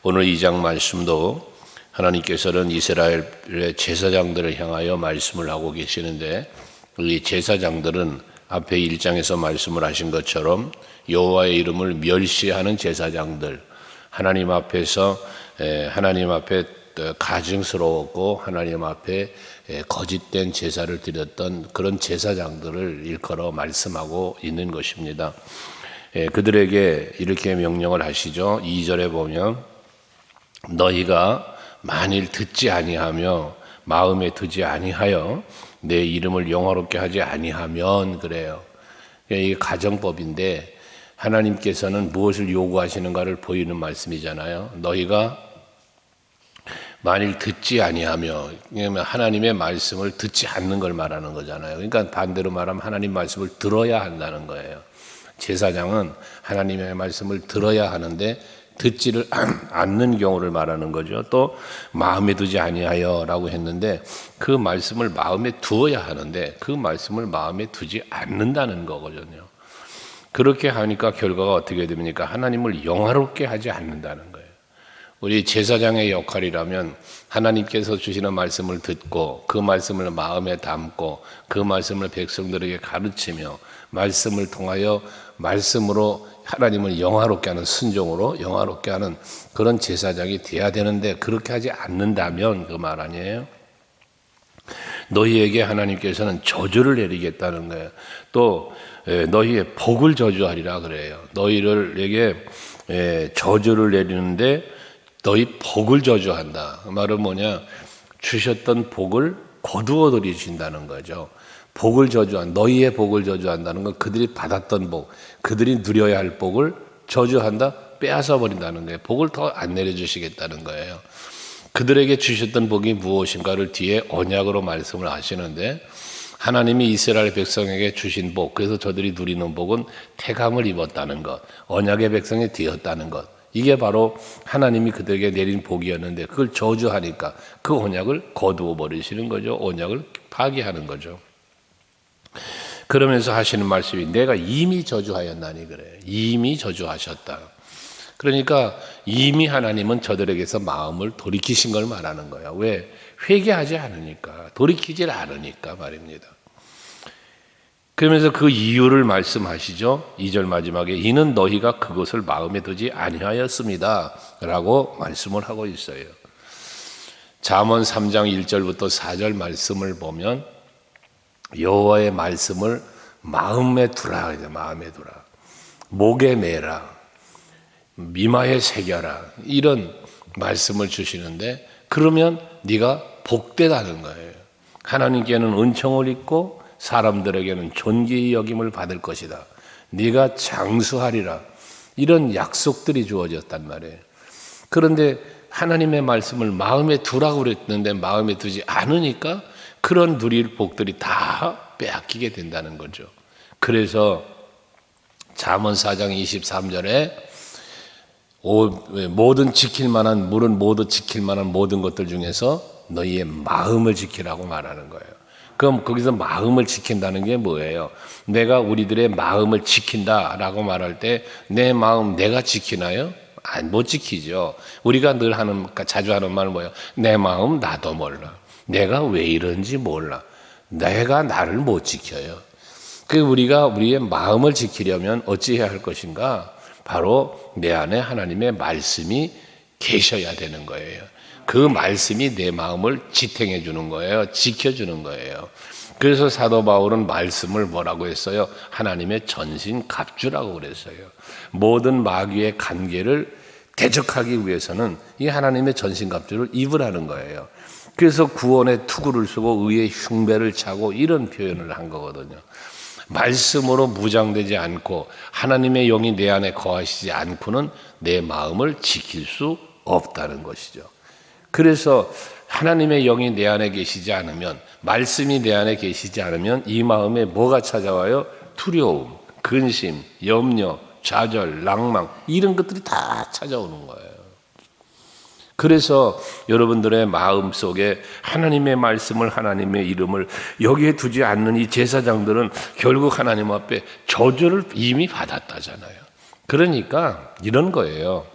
오늘 2장 말씀도 하나님께서는 이스라엘의 제사장들을 향하여 말씀을 하고 계시는데, 이 제사장들은 앞에 1장에서 말씀을 하신 것처럼 여호와의 이름을 멸시하는 제사장들, 하나님 앞에 가증스러웠고 하나님 앞에 거짓된 제사를 드렸던 그런 제사장들을 일컬어 말씀하고 있는 것입니다. 그들에게 이렇게 명령을 하시죠. 2절에 보면 너희가 만일 듣지 아니하며 마음에 두지 아니하여 내 이름을 영화롭게 하지 아니하면, 그래요. 이게 가정법인데 하나님께서는 무엇을 요구하시는가를 보이는 말씀이잖아요. 너희가 만일 듣지 아니하며, 하나님의 말씀을 듣지 않는 걸 말하는 거잖아요. 그러니까 반대로 말하면 하나님 말씀을 들어야 한다는 거예요. 제사장은 하나님의 말씀을 들어야 하는데 듣지를 않는 경우를 말하는 거죠. 또 마음에 두지 아니하여라고 했는데 그 말씀을 마음에 두어야 하는데 그 말씀을 마음에 두지 않는다는 거거든요. 그렇게 하니까 결과가 어떻게 됩니까? 하나님을 영화롭게 하지 않는다는 거예요. 우리 제사장의 역할이라면 하나님께서 주시는 말씀을 듣고 그 말씀을 마음에 담고 그 말씀을 백성들에게 가르치며 말씀을 통하여 말씀으로 하나님을 영화롭게 하는, 순종으로 영화롭게 하는 그런 제사장이 돼야 되는데 그렇게 하지 않는다면 그 말 아니에요? 너희에게 하나님께서는 저주를 내리겠다는 거예요. 또 너희의 복을 저주하리라 그래요. 너희들에게 저주를 내리는데 너희 복을 저주한다. 그 말은 뭐냐? 주셨던 복을 거두어 들이신다는 거죠. 복을 저주한, 너희의 복을 저주한다는 건 그들이 받았던 복, 그들이 누려야 할 복을 저주한다, 빼앗아 버린다는 거예요. 복을 더 안 내려주시겠다는 거예요. 그들에게 주셨던 복이 무엇인가를 뒤에 언약으로 말씀을 하시는데, 하나님이 이스라엘 백성에게 주신 복, 그래서 저들이 누리는 복은 태감을 입었다는 것, 언약의 백성이 되었다는 것, 이게 바로 하나님이 그들에게 내린 복이었는데 그걸 저주하니까 그 언약을 거두어 버리시는 거죠. 언약을 파기하는 거죠. 그러면서 하시는 말씀이 내가 이미 저주하였나니, 그래요. 이미 저주하셨다. 그러니까 이미 하나님은 저들에게서 마음을 돌이키신 걸 말하는 거예요. 왜? 회개하지 않으니까, 돌이키질 않으니까 말입니다. 그러면서 그 이유를 말씀하시죠. 2절 마지막에 이는 너희가 그것을 마음에 두지 아니하였습니다 라고 말씀을 하고 있어요. 잠언 3장 1절부터 4절 말씀을 보면 여호와의 말씀을 마음에 두라, 마음에 두라, 목에 매라, 미마에 새겨라, 이런 말씀을 주시는데, 그러면 네가 복되다는 거예요. 하나님께는 은총을 입고 사람들에게는 존귀의 여김을 받을 것이다. 네가 장수하리라, 이런 약속들이 주어졌단 말이에요. 그런데 하나님의 말씀을 마음에 두라고 그랬는데 마음에 두지 않으니까 그런 누릴 복들이 다 빼앗기게 된다는 거죠. 그래서 잠언 4장 23절에 모든 지킬 만한, 물은 모두 지킬 만한 모든 것들 중에서 너희의 마음을 지키라고 말하는 거예요. 그럼 거기서 마음을 지킨다는 게 뭐예요? 내가 우리들의 마음을 지킨다라고 말할 때 내 마음 내가 지키나요? 못 지키죠. 우리가 자주 하는 말은 뭐예요? 내 마음 나도 몰라. 내가 왜 이런지 몰라. 내가 나를 못 지켜요. 우리가 우리의 마음을 지키려면 어찌해야 할 것인가? 바로 내 안에 하나님의 말씀이 계셔야 되는 거예요. 그 말씀이 내 마음을 지탱해 주는 거예요. 지켜주는 거예요. 그래서 사도 바울은 말씀을 뭐라고 했어요? 하나님의 전신갑주라고 그랬어요. 모든 마귀의 관계를 대적하기 위해서는 이 하나님의 전신갑주를 입으라는 거예요. 그래서 구원의 투구를 쓰고 의의 흉배를 차고 이런 표현을 한 거거든요. 말씀으로 무장되지 않고 하나님의 영이 내 안에 거하시지 않고는 내 마음을 지킬 수 없다는 것이죠. 그래서 하나님의 영이 내 안에 계시지 않으면, 말씀이 내 안에 계시지 않으면 이 마음에 뭐가 찾아와요? 두려움, 근심, 염려, 좌절, 낭망, 이런 것들이 다 찾아오는 거예요. 그래서 여러분들의 마음 속에 하나님의 말씀을, 하나님의 이름을 여기에 두지 않는 이 제사장들은 결국 하나님 앞에 저주를 이미 받았다잖아요. 그러니까 이런 거예요.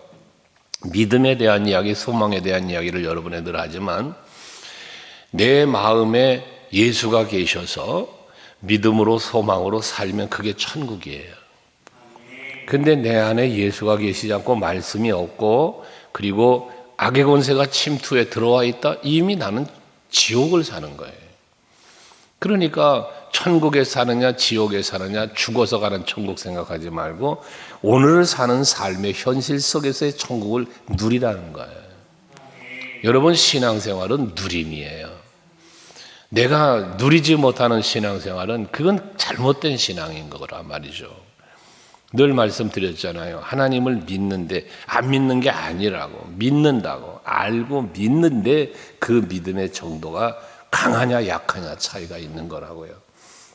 믿음에 대한 이야기, 소망에 대한 이야기를 여러분에 늘 하지만 내 마음에 예수가 계셔서 믿음으로 소망으로 살면 그게 천국이에요. 근데 내 안에 예수가 계시지 않고 말씀이 없고 그리고 악의 권세가 침투해 들어와 있다? 이미 나는 지옥을 사는 거예요. 그러니까 천국에 사느냐 지옥에 사느냐 죽어서 가는 천국 생각하지 말고 오늘 사는 삶의 현실 속에서의 천국을 누리라는 거예요. 여러분 신앙생활은 누림이에요. 내가 누리지 못하는 신앙생활은 그건 잘못된 신앙인 거란 말이죠. 늘 말씀드렸잖아요. 하나님을 믿는데 안 믿는 게 아니라고, 믿는다고 알고 믿는데 그 믿음의 정도가 강하냐 약하냐 차이가 있는 거라고요.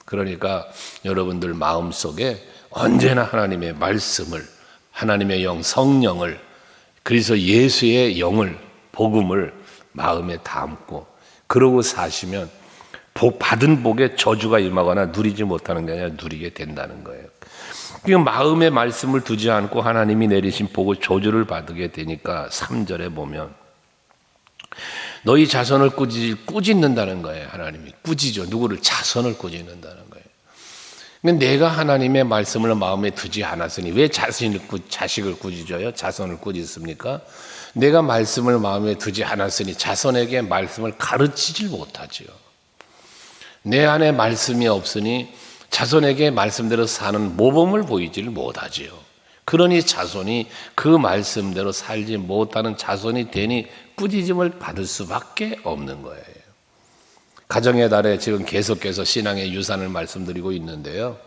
그러니까 여러분들 마음속에 언제나 하나님의 말씀을, 하나님의 영 성령을, 그래서 예수의 영을, 복음을 마음에 담고 그러고 사시면 받은 복에 저주가 임하거나 누리지 못하는 게 아니라 누리게 된다는 거예요. 그러니까 마음에 말씀을 두지 않고 하나님이 내리신 복을 저주를 받게 되니까 3절에 보면 너희 자손을 꾸짖는다는 거예요. 하나님이 꾸짖죠. 누구를? 자손을 꾸짖는다는 거예요. 근데 내가 하나님의 말씀을 마음에 두지 않았으니 왜 자식을 꾸짖어요? 자손을 꾸짖습니까? 내가 말씀을 마음에 두지 않았으니 자손에게 말씀을 가르치질 못하지요. 내 안에 말씀이 없으니 자손에게 말씀대로 사는 모범을 보이지를 못하지요. 그러니 자손이 그 말씀대로 살지 못하는 자손이 되니 꾸짖음을 받을 수밖에 없는 거예요. 가정의 달에 지금 계속해서 신앙의 유산을 말씀드리고 있는데요.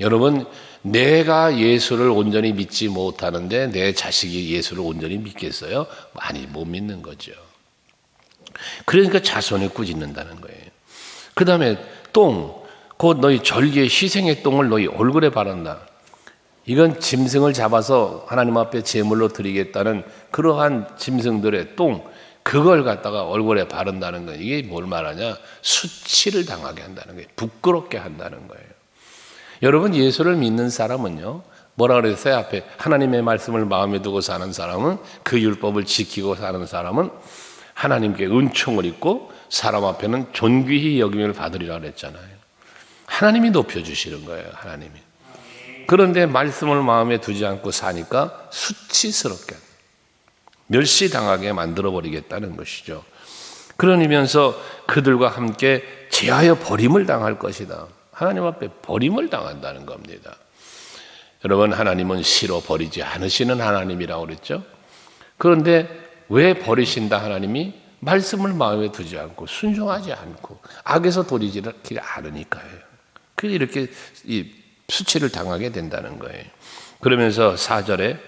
여러분, 내가 예수를 온전히 믿지 못하는데 내 자식이 예수를 온전히 믿겠어요? 많이 못 믿는 거죠. 그러니까 자손을 꾸짖는다는 거예요. 그 다음에 똥, 곧 너희 절기의 희생의 똥을 너희 얼굴에 바른다. 이건 짐승을 잡아서 하나님 앞에 제물로 드리겠다는 그러한 짐승들의 똥, 그걸 갖다가 얼굴에 바른다는 거예요. 이게 뭘 말하냐? 수치를 당하게 한다는 거예요. 부끄럽게 한다는 거예요. 여러분, 예수를 믿는 사람은요, 뭐라 그랬어요? 앞에 하나님의 말씀을 마음에 두고 사는 사람은, 그 율법을 지키고 사는 사람은 하나님께 은총을 입고 사람 앞에는 존귀히 여김을 받으리라 그랬잖아요. 하나님이 높여주시는 거예요. 하나님이. 그런데 말씀을 마음에 두지 않고 사니까 수치스럽게 멸시당하게 만들어버리겠다는 것이죠. 그러면서 그들과 함께 제하여 버림을 당할 것이다. 하나님 앞에 버림을 당한다는 겁니다. 여러분, 하나님은 싫어 버리지 않으시는 하나님이라고 그랬죠. 그런데 왜 버리신다 하나님이? 말씀을 마음에 두지 않고 순종하지 않고 악에서 돌이지 않으니까요. 그래서 이렇게 수치를 당하게 된다는 거예요. 그러면서 4절에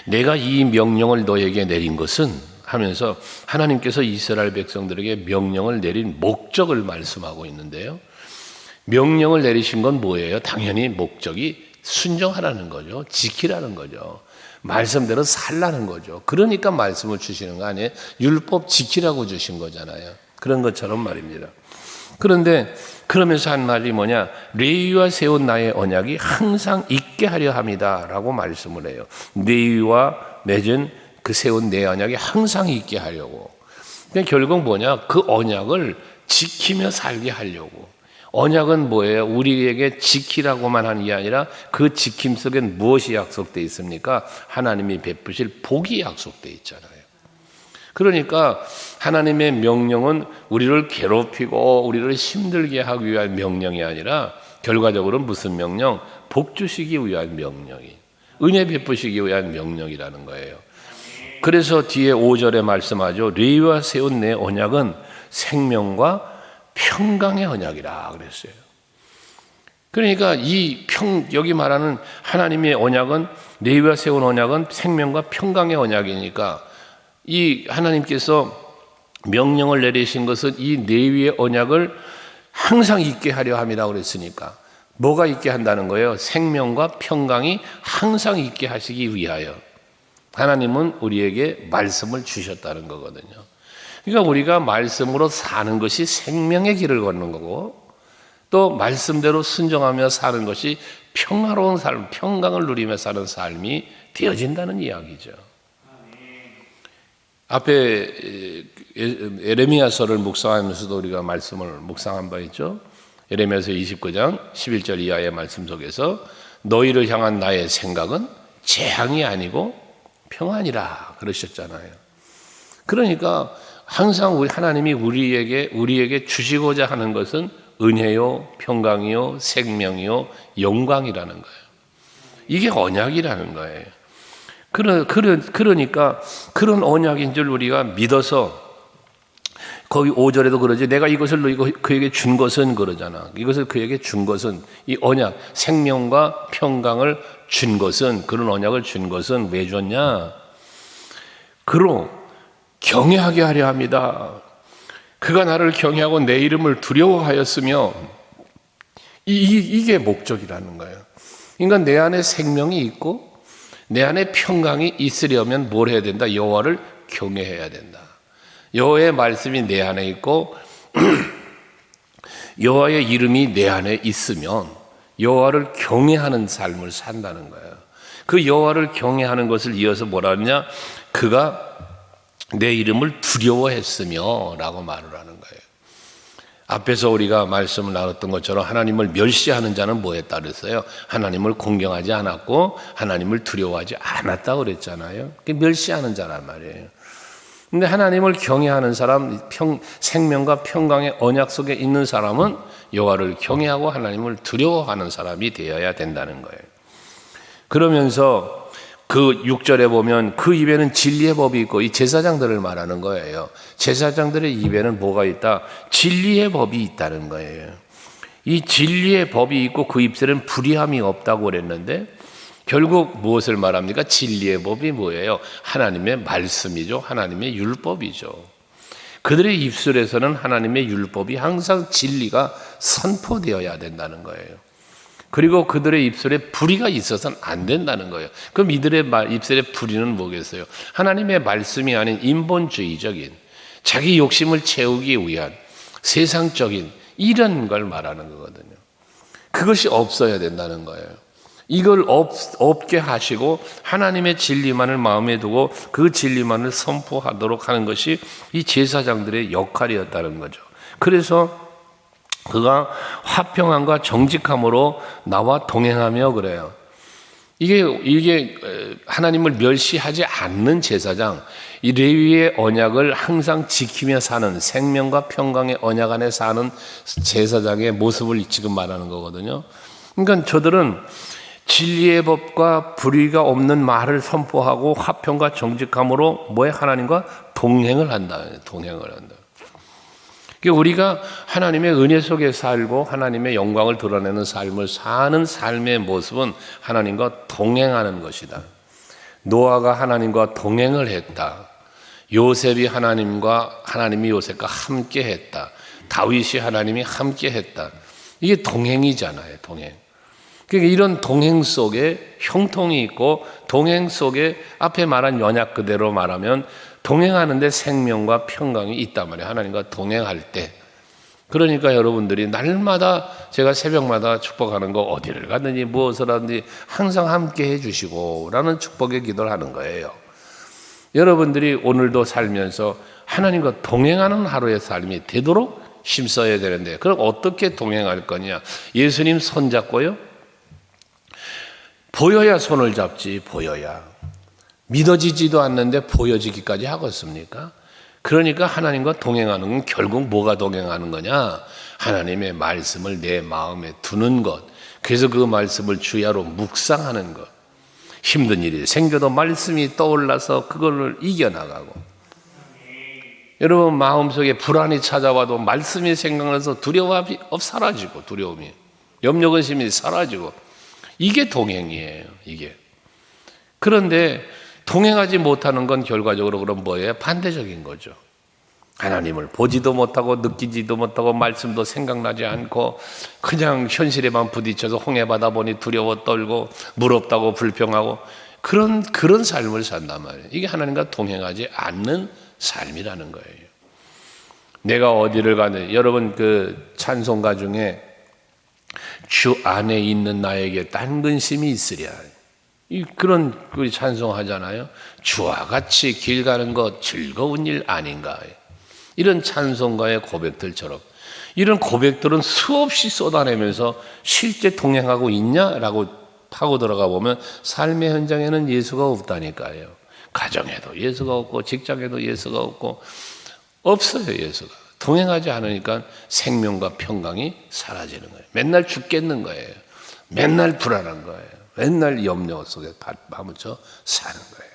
내가 이 명령을 너에게 내린 것은 하면서 하나님께서 이스라엘 백성들에게 명령을 내린 목적을 말씀하고 있는데요. 명령을 내리신 건 뭐예요? 당연히 목적이 순종하라는 거죠. 지키라는 거죠. 말씀대로 살라는 거죠. 그러니까 말씀을 주시는 거 아니에요? 율법 지키라고 주신 거잖아요. 그런 것처럼 말입니다. 그런데 그러면서 한 말이 뭐냐? 레위와 세운 나의 언약이 항상 있게 하려 함이다 라고 말씀을 해요. 레위와 맺은 그 세운 내 언약이 항상 있게 하려고. 그러니까 결국 뭐냐? 그 언약을 지키며 살게 하려고. 언약은 뭐예요? 우리에게 지키라고만 하는 게 아니라 그 지킴 속엔 무엇이 약속되어 있습니까? 하나님이 베푸실 복이 약속되어 있잖아요. 그러니까 하나님의 명령은 우리를 괴롭히고 우리를 힘들게 하기 위한 명령이 아니라 결과적으로 무슨 명령? 복 주시기 위한 명령이, 은혜 베푸시기 위한 명령이라는 거예요. 그래서 뒤에 5절에 말씀하죠. 레위와 세운 내 언약은 생명과 평강의 언약이라 그랬어요. 그러니까 여기 말하는 하나님의 언약은, 레위와 세운 언약은 생명과 평강의 언약이니까 이 하나님께서 명령을 내리신 것은 이 레위의 언약을 항상 있게 하려 함이라고 그랬으니까 뭐가 있게 한다는 거예요? 생명과 평강이 항상 있게 하시기 위하여 하나님은 우리에게 말씀을 주셨다는 거거든요. 그러니까 우리가 말씀으로 사는 것이 생명의 길을 걷는 거고 또 말씀대로 순종하며 사는 것이 평화로운 삶, 평강을 누리며 사는 삶이 되어진다는 이야기죠. 앞에 에레미야서를 묵상하면서도 우리가 말씀을 묵상한 바 있죠. 에레미야서 29장 11절 이하의 말씀 속에서 너희를 향한 나의 생각은 재앙이 아니고 평안이라 그러셨잖아요. 그러니까 항상 우리 하나님이 우리에게 주시고자 하는 것은 은혜요, 평강이요, 생명이요, 영광이라는 거예요. 이게 언약이라는 거예요. 그러니까 그런 언약인 줄 우리가 믿어서 거기 5절에도 그러지, 내가 이것을 그에게 준 것은 그러잖아. 이것을 그에게 준 것은, 이 언약, 생명과 평강을 준 것은, 그런 언약을 준 것은 왜 줬냐? 그로 경외하게 하려 합니다. 그가 나를 경외하고 내 이름을 두려워하였으며, 이게 목적이라는 거예요. 그러니까 내 안에 생명이 있고 내 안에 평강이 있으려면 뭘 해야 된다? 여호와를 경외해야 된다. 여호와의 말씀이 내 안에 있고 여호와의 이름이 내 안에 있으면 여호와를 경외하는 삶을 산다는 거예요. 그 여호와를 경외하는 것을 이어서 뭐라 하느냐? 그가 내 이름을 두려워했으며 라고 말을 하는 거예요. 앞에서 우리가 말씀을 나눴던 것처럼 하나님을 멸시하는 자는 뭐에 따르서요? 하나님을 공경하지 않았고 하나님을 두려워하지 않았다고 그랬잖아요. 그게 멸시하는 자란 말이에요. 근데 하나님을 경외하는 사람, 생명과 평강의 언약 속에 있는 사람은 여호와를 경외하고 하나님을 두려워하는 사람이 되어야 된다는 거예요. 그러면서 그 6절에 보면 그 입에는 진리의 법이 있고, 이 제사장들을 말하는 거예요. 제사장들의 입에는 뭐가 있다? 진리의 법이 있다는 거예요. 이 진리의 법이 있고 그 입술에는 불의함이 없다고 그랬는데 결국 무엇을 말합니까? 진리의 법이 뭐예요? 하나님의 말씀이죠. 하나님의 율법이죠. 그들의 입술에서는 하나님의 율법이 항상 진리가 선포되어야 된다는 거예요. 그리고 그들의 입술에 불의가 있어서는 안 된다는 거예요. 그럼 이들의 입술에 불의는 뭐겠어요? 하나님의 말씀이 아닌 인본주의적인, 자기 욕심을 채우기 위한 세상적인 이런 걸 말하는 거거든요. 그것이 없어야 된다는 거예요. 이걸 없게 하시고 하나님의 진리만을 마음에 두고 그 진리만을 선포하도록 하는 것이 이 제사장들의 역할이었다는 거죠. 그래서 그가 화평함과 정직함으로 나와 동행하며 그래요. 이게 하나님을 멸시하지 않는 제사장, 이 레위의 언약을 항상 지키며 사는, 생명과 평강의 언약 안에 사는 제사장의 모습을 지금 말하는 거거든요. 그러니까 저들은 진리의 법과 불의가 없는 말을 선포하고 화평과 정직함으로 뭐에 하나님과 동행을 한다. 동행을 한다. 우리가 하나님의 은혜 속에 살고 하나님의 영광을 드러내는 삶을 사는 삶의 모습은 하나님과 동행하는 것이다. 노아가 하나님과 동행을 했다. 요셉이 하나님이 요셉과 함께 했다. 다윗이 하나님이 함께 했다. 이게 동행이잖아요. 동행. 그러니까 이런 동행 속에 형통이 있고, 동행 속에 앞에 말한 언약 그대로 말하면 동행하는데 생명과 평강이 있단 말이에요. 하나님과 동행할 때. 그러니까 여러분들이 날마다 제가 새벽마다 축복하는 거, 어디를 가든지 무엇을 하든지 항상 함께 해주시고 라는 축복의 기도를 하는 거예요. 여러분들이 오늘도 살면서 하나님과 동행하는 하루의 삶이 되도록 힘써야 되는데, 그럼 어떻게 동행할 거냐? 예수님 손 잡고요, 보여야 손을 잡지. 보여야 믿어지지도 않는데 보여지기까지 하겠습니까? 그러니까 하나님과 동행하는 건 결국 뭐가 동행하는 거냐? 하나님의 말씀을 내 마음에 두는 것. 그래서 그 말씀을 주야로 묵상하는 것. 힘든 일이 생겨도 말씀이 떠올라서 그걸 이겨나가고, 여러분 마음속에 불안이 찾아와도 말씀이 생각나서 두려움이 사라지고, 두려움이, 염려 근심이 사라지고, 이게 동행이에요. 이게. 그런데 동행하지 못하는 건 결과적으로 그럼 뭐예요? 반대적인 거죠. 하나님을 보지도 못하고 느끼지도 못하고 말씀도 생각나지 않고 그냥 현실에만 부딪혀서 홍해바다 보니 두려워 떨고 무섭다고 불평하고 그런 삶을 산단 말이에요. 이게 하나님과 동행하지 않는 삶이라는 거예요. 내가 어디를 가든, 여러분 그 찬송가 중에 주 안에 있는 나에게 딴 근심이 있으랴, 그런 찬송하잖아요. 주와 같이 길 가는 것 즐거운 일 아닌가. 이런 찬송가의 고백들처럼 이런 고백들은 수없이 쏟아내면서 실제 동행하고 있냐라고 파고 들어가 보면 삶의 현장에는 예수가 없다니까요. 가정에도 예수가 없고 직장에도 예수가 없고 없어요. 예수가 동행하지 않으니까 생명과 평강이 사라지는 거예요. 맨날 죽겠는 거예요. 맨날 불안한 거예요. 맨날 염려 속에 파묻혀 사는 거예요.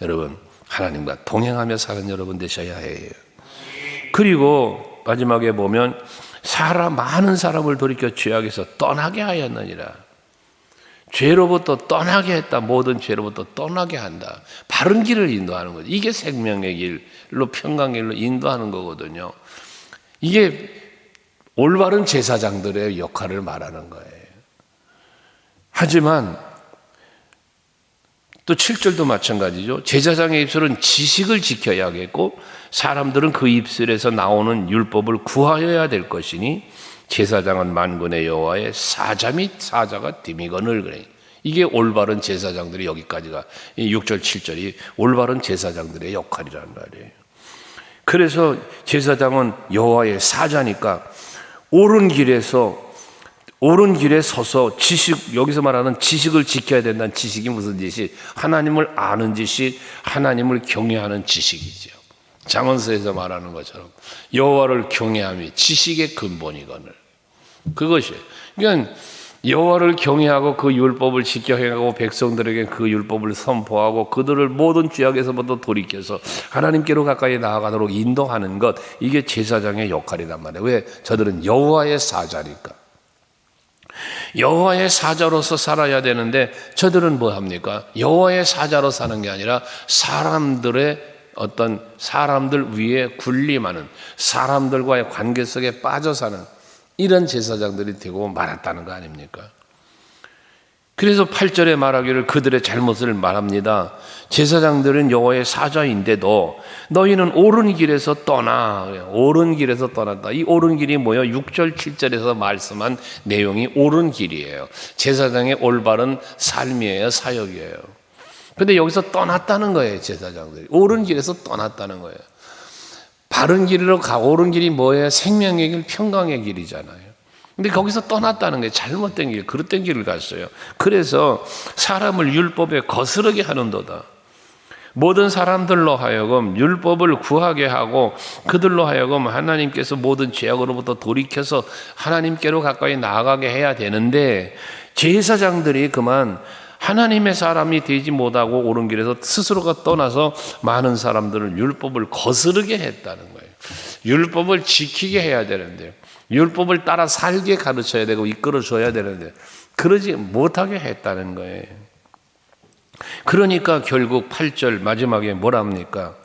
여러분, 하나님과 동행하며 사는 여러분 되셔야 해요. 그리고 마지막에 보면 많은 사람을 돌이켜 죄악에서 떠나게 하였느니라. 죄로부터 떠나게 했다. 모든 죄로부터 떠나게 한다. 바른 길을 인도하는 거죠. 이게 생명의 길로 평강의 길로 인도하는 거거든요. 이게 올바른 제사장들의 역할을 말하는 거예요. 하지만 또 7절도 마찬가지죠. 제사장의 입술은 지식을 지켜야 하겠고 사람들은 그 입술에서 나오는 율법을 구하여야 될 것이니 제사장은 만군의 여호와의 사자 및 사자가 됨이거늘. 그래. 이게 올바른 제사장들이 여기까지가 6절 7절이 올바른 제사장들의 역할이란 말이에요. 그래서 제사장은 여호와의 사자니까 옳은 길에 서서 여기서 말하는 지식을 지켜야 된다는 지식이 무슨 지식? 하나님을 아는 지식, 하나님을 경외하는 지식이죠. 잠언서에서 말하는 것처럼 여호와를 경외함이 지식의 근본이거늘. 그것이에요. 그러니까 여호와를 경외하고 그 율법을 지켜 행하고 백성들에게 그 율법을 선포하고 그들을 모든 죄악에서부터 돌이켜서 하나님께로 가까이 나아가도록 인도하는 것, 이게 제사장의 역할이란 말이에요. 왜? 저들은 여호와의 사자니까. 여호와의 사자로서 살아야 되는데 저들은 뭐 합니까? 여호와의 사자로 사는 게 아니라 사람들 위에 군림하는, 사람들과의 관계 속에 빠져 사는 이런 제사장들이 되고 말았다는 거 아닙니까? 그래서 8절에 말하기를 그들의 잘못을 말합니다. 제사장들은 여호와의 사자인데도 너희는 옳은 길에서 떠나. 옳은 길에서 떠났다. 이 옳은 길이 뭐예요? 6절 7절에서 말씀한 내용이 옳은 길이에요. 제사장의 올바른 삶이에요. 사역이에요. 근데 여기서 떠났다는 거예요. 제사장들이 옳은 길에서 떠났다는 거예요. 바른 길로 옳은 길이 뭐예요? 생명의 길, 평강의 길이잖아요. 근데 거기서 떠났다는 게 잘못된 길, 그릇된 길을 갔어요. 그래서 사람을 율법에 거스르게 하는도다. 모든 사람들로 하여금 율법을 구하게 하고 그들로 하여금 하나님께서 모든 죄악으로부터 돌이켜서 하나님께로 가까이 나아가게 해야 되는데 제사장들이 그만 하나님의 사람이 되지 못하고 옳은 길에서 스스로가 떠나서 많은 사람들을 율법을 거스르게 했다는 거예요. 율법을 지키게 해야 되는데 율법을 따라 살게 가르쳐야 되고 이끌어줘야 되는데 그러지 못하게 했다는 거예요. 그러니까 결국 8절 마지막에 뭐라 합니까?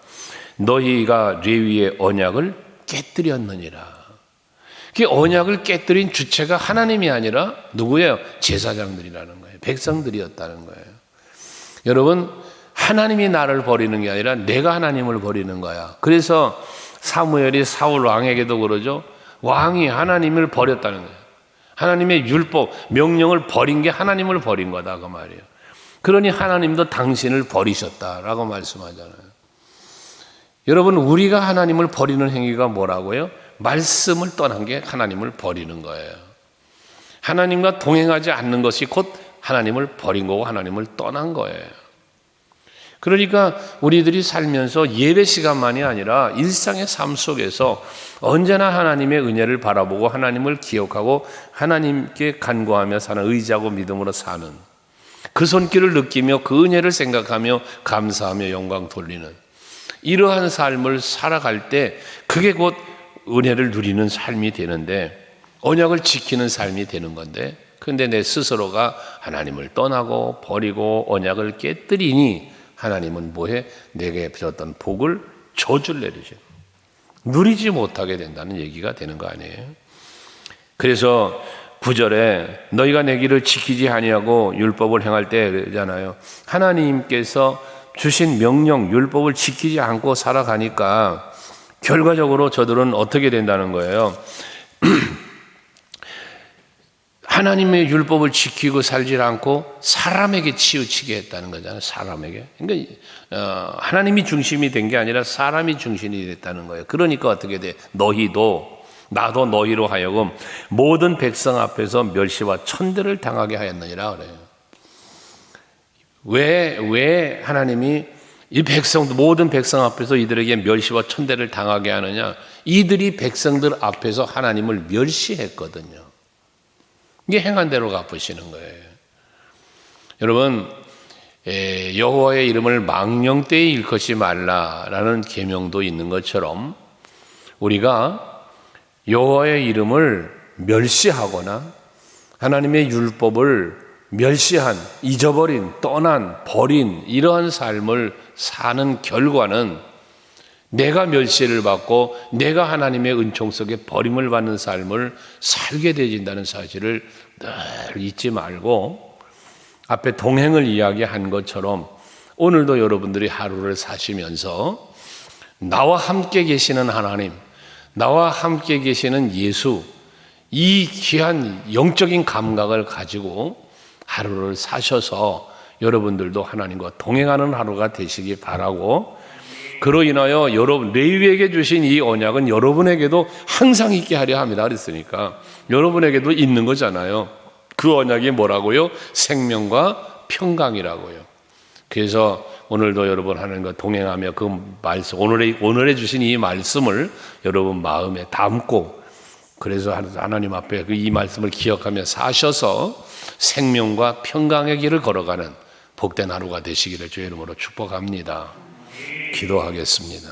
너희가 레위의 언약을 깨뜨렸느니라. 그 언약을 깨뜨린 주체가 하나님이 아니라 누구예요? 제사장들이라는 거예요. 백성들이었다는 거예요. 여러분, 하나님이 나를 버리는 게 아니라 내가 하나님을 버리는 거야. 그래서 사무엘이 사울 왕에게도 그러죠. 왕이 하나님을 버렸다는 거예요. 하나님의 율법, 명령을 버린 게 하나님을 버린 거다 그 말이에요. 그러니 하나님도 당신을 버리셨다라고 말씀하잖아요. 여러분, 우리가 하나님을 버리는 행위가 뭐라고요? 말씀을 떠난 게 하나님을 버리는 거예요. 하나님과 동행하지 않는 것이 곧 하나님을 버린 거고 하나님을 떠난 거예요. 그러니까 우리들이 살면서 예배 시간만이 아니라 일상의 삶 속에서 언제나 하나님의 은혜를 바라보고 하나님을 기억하고 하나님께 간구하며 사는, 의지하고 믿음으로 사는, 그 손길을 느끼며 그 은혜를 생각하며 감사하며 영광 돌리는 이러한 삶을 살아갈 때 그게 곧 은혜를 누리는 삶이 되는데, 언약을 지키는 삶이 되는 건데, 근데 내 스스로가 하나님을 떠나고 버리고 언약을 깨뜨리니 하나님은 뭐해? 내게 주었던 복을 저주를 내리죠. 누리지 못하게 된다는 얘기가 되는 거 아니에요? 그래서 9절에 너희가 내 길을 지키지 아니하고 율법을 행할 때 그러잖아요. 하나님께서 주신 명령, 율법을 지키지 않고 살아가니까 결과적으로 저들은 어떻게 된다는 거예요? 하나님의 율법을 지키고 살지 않고 사람에게 치우치게 했다는 거잖아요. 사람에게. 그러니까 하나님이 중심이 된 게 아니라 사람이 중심이 됐다는 거예요. 그러니까 어떻게 돼? 너희도 나도 너희로 하여금 모든 백성 앞에서 멸시와 천대를 당하게 하였느니라 그래요. 왜 하나님이 이 모든 백성 앞에서 이들에게 멸시와 천대를 당하게 하느냐? 이들이 백성들 앞에서 하나님을 멸시했거든요. 이게 행한 대로 갚으시는 거예요. 여러분, 여호와의 이름을 망령되이 일컫지 말라라는 계명도 있는 것처럼 우리가 여호와의 이름을 멸시하거나 하나님의 율법을 멸시한, 잊어버린, 떠난, 버린 이러한 삶을 사는 결과는 내가 멸시를 받고 내가 하나님의 은총 속에 버림을 받는 삶을 살게 되진다는 사실을 늘 잊지 말고 앞에 동행을 이야기한 것처럼 오늘도 여러분들이 하루를 사시면서 나와 함께 계시는 하나님, 나와 함께 계시는 예수, 이 귀한 영적인 감각을 가지고 하루를 사셔서 여러분들도 하나님과 동행하는 하루가 되시기 바라고, 그로 인하여 여러분 레위에게 주신 이 언약은 여러분에게도 항상 있게 하려 합니다 그랬으니까 여러분에게도 있는 거잖아요. 그 언약이 뭐라고요? 생명과 평강이라고요. 그래서 오늘도 여러분 하나님과 동행하며 그 말씀, 오늘에 주신 이 말씀을 여러분 마음에 담고, 그래서 하나님 앞에 이 말씀을 기억하며 사셔서 생명과 평강의 길을 걸어가는 복된 하루가 되시기를 주의 이름으로 축복합니다. 기도하겠습니다.